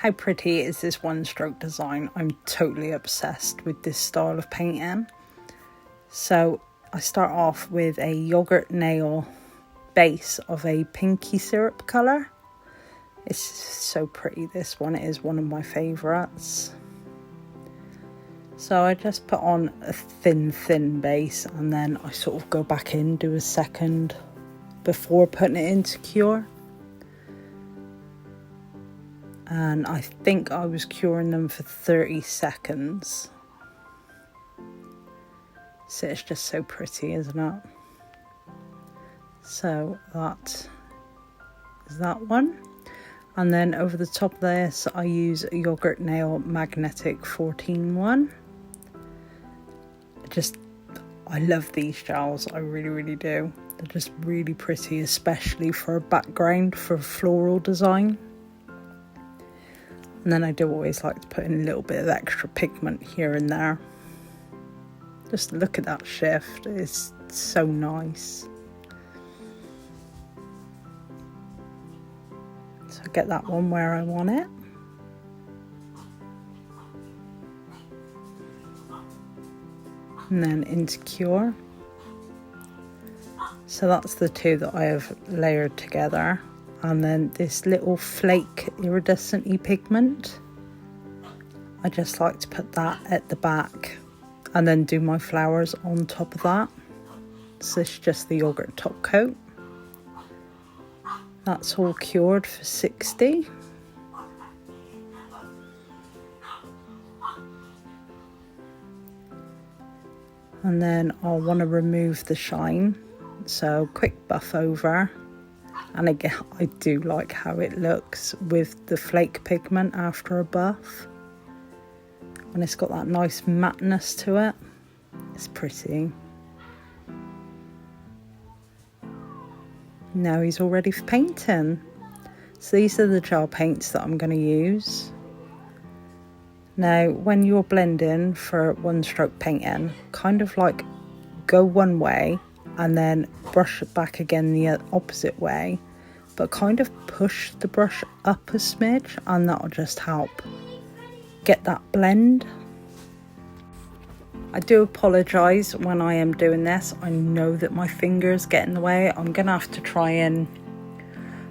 How pretty is this one stroke design? I'm totally obsessed with this style of painting. So I start off with a yogurt nail base of a pinky syrup colour. It's so pretty, this one. It is one of my favourites. So I just put on a thin base, and then I sort of go back in, do a second before putting it into cure. And I think I was curing them for 30 seconds. So it's just so pretty, isn't it? So that is that one. And then over the top of this, I use a Yogurt Nail Magnetic 14-1. I love these gels, I really do. They're just really pretty, especially for a background for floral design. And then I do always like to put in a little bit of extra pigment here and there. Just look at that shift, it's so nice. So get that one where I want it. And then into cure. So that's the two that I have layered together. And then this little flake iridescent-y pigment, I just like to put that at the back and then do my flowers on top of that. So this is just the yogurt top coat. That's all cured for 60. And then I'll want to remove the shine. So quick buff over. And again, I do like how it looks with the flake pigment after a buff. And it's got that nice matteness to it. It's pretty. Now he's all ready for painting. So these are the gel paints that I'm going to use. Now, when you're blending for one stroke painting, kind of like go one way and then brush it back again the opposite way, but kind of push the brush up a smidge, and that'll just help get that blend. I do apologise when I am doing this. I know that my fingers get in the way. I'm gonna have to try and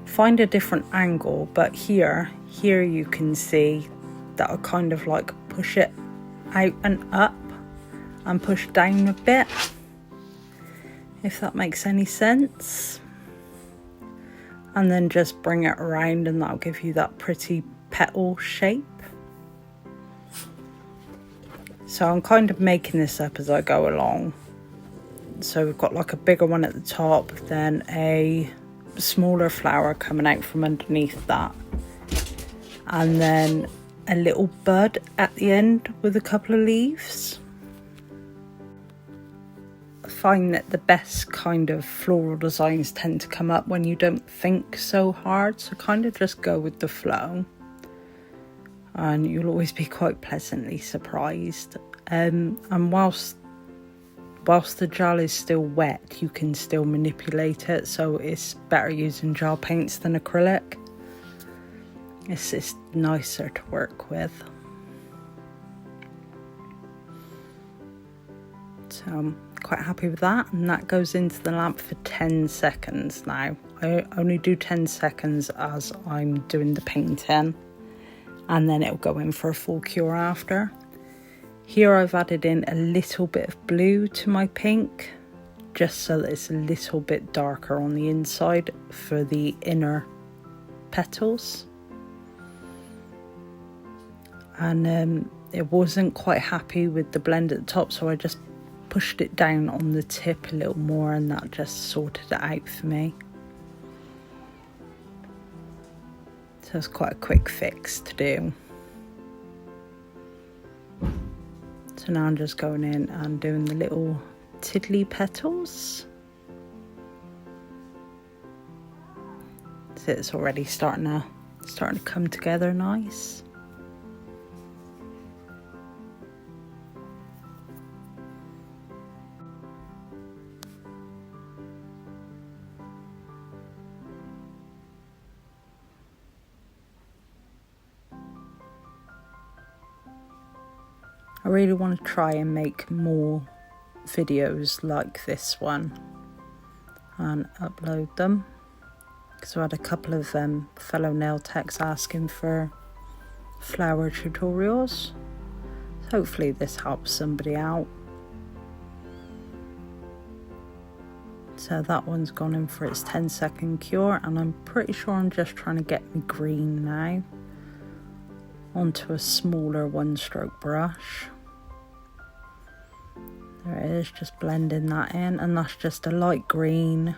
find a different angle, but here you can see that I kind of like push it out and up and push down a bit, if that makes any sense. And then just bring it around, and that'll give you that pretty petal shape. So I'm kind of making this up as I go along. So we've got like a bigger one at the top, then a smaller flower coming out from underneath that, and then a little bud at the end with a couple of leaves. I find that the best kind of floral designs tend to come up when you don't think so hard, so kind of just go with the flow, and you'll always be quite pleasantly surprised. And whilst the gel is still wet, you can still manipulate it, so it's better using gel paints than acrylic. It's nicer to work with. So I'm quite happy with that, and that goes into the lamp for 10 seconds now. I only do 10 seconds as I'm doing the painting, and then it'll go in for a full cure after. Here I've added in a little bit of blue to my pink, just so that it's a little bit darker on the inside for the inner petals. And it wasn't quite happy with the blend at the top, so I just pushed it down on the tip a little more, and that just sorted it out for me. So it's quite a quick fix to do. So now I'm just going in and doing the little tiddly petals. So it's already starting to come together nice. I really want to try and make more videos like this one and upload them, because I had a couple of fellow nail techs asking for flower tutorials. Hopefully this helps somebody out. So that one's gone in for its 10-second cure, and I'm pretty sure I'm just trying to get me green now onto a smaller one-stroke brush. There it is, just blending that in, and that's just a light green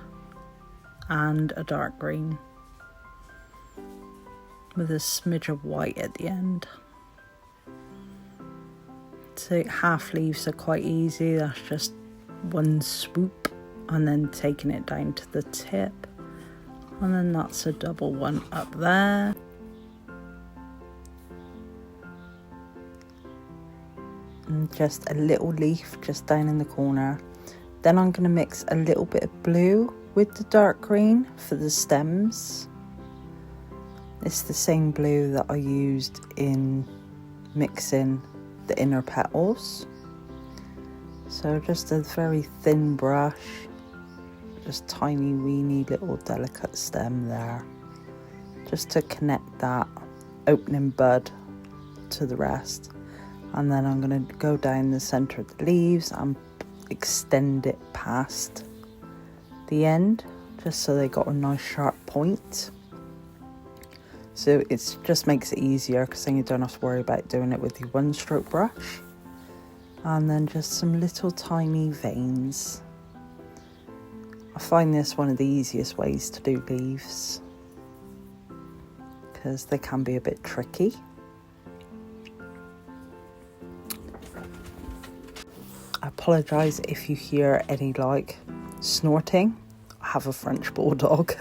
and a dark green with a smidge of white at the end. So half leaves are quite easy, that's just one swoop and then taking it down to the tip, and then that's a double one up there. And just a little leaf just down in the corner. Then I'm going to mix a little bit of blue with the dark green for the stems. It's the same blue that I used in mixing the inner petals. So just a very thin brush, just tiny weeny little delicate stem there, just to connect that opening bud to the rest. And then I'm going to go down the centre of the leaves and extend it past the end, just so they got a nice sharp point. So it just makes it easier, because then you don't have to worry about doing it with your one stroke brush. And then just some little tiny veins. I find this one of the easiest ways to do leaves, because they can be a bit tricky. I apologise if you hear any like snorting. I have a French bulldog.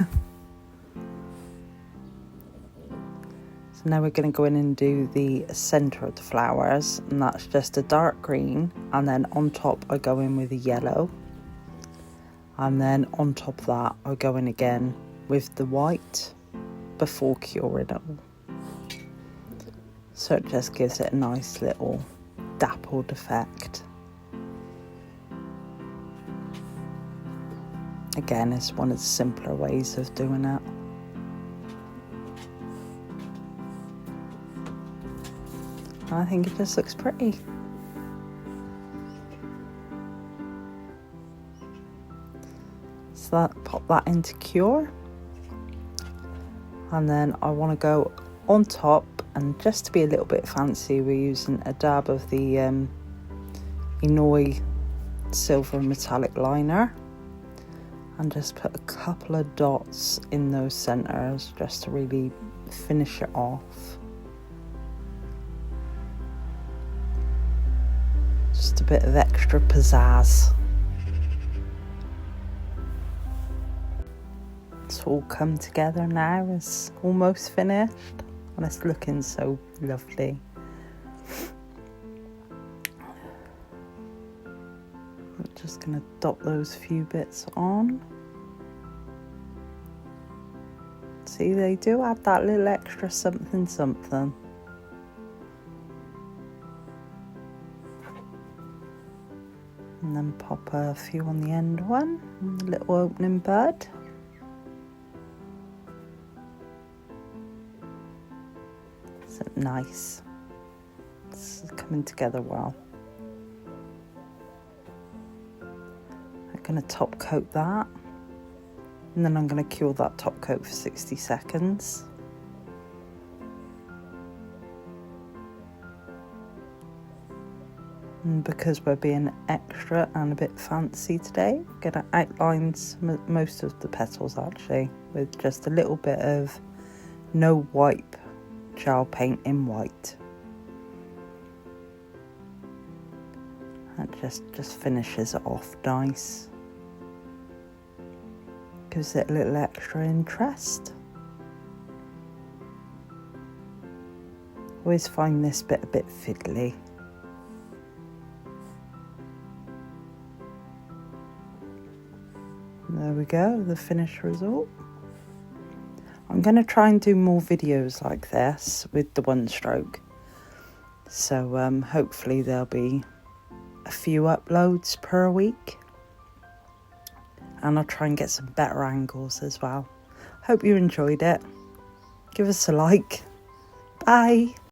So now we're going to go in and do the centre of the flowers, and that's just a dark green, and then on top I go in with a yellow, and then on top of that I go in again with the white before curing it all. So it just gives it a nice little dappled effect. Again, it's one of the simpler ways of doing it. I think it just looks pretty. So pop that into cure. And then I want to go on top, and just to be a little bit fancy, we're using a dab of the Inoi silver metallic liner. And just put a couple of dots in those centres just to really finish it off. Just a bit of extra pizzazz. It's all come together now, it's almost finished, and it's looking so lovely. I'm just going to dot those few bits on. See, they do add that little extra something something. And then pop a few on the end one, and a little opening bud. So nice. It's coming together well. I'm going to top coat that, and then I'm going to cure that top coat for 60 seconds. And because we're being extra and a bit fancy today, I'm going to outline most of the petals actually with just a little bit of No Wipe gel paint in white. That just finishes it off nice. Gives it a little extra interest. Always find this bit a bit fiddly. There we go, the finished result. I'm going to try and do more videos like this with the one stroke. So hopefully there'll be a few uploads per week. And I'll try and get some better angles as well. Hope you enjoyed it. Give us a like. Bye.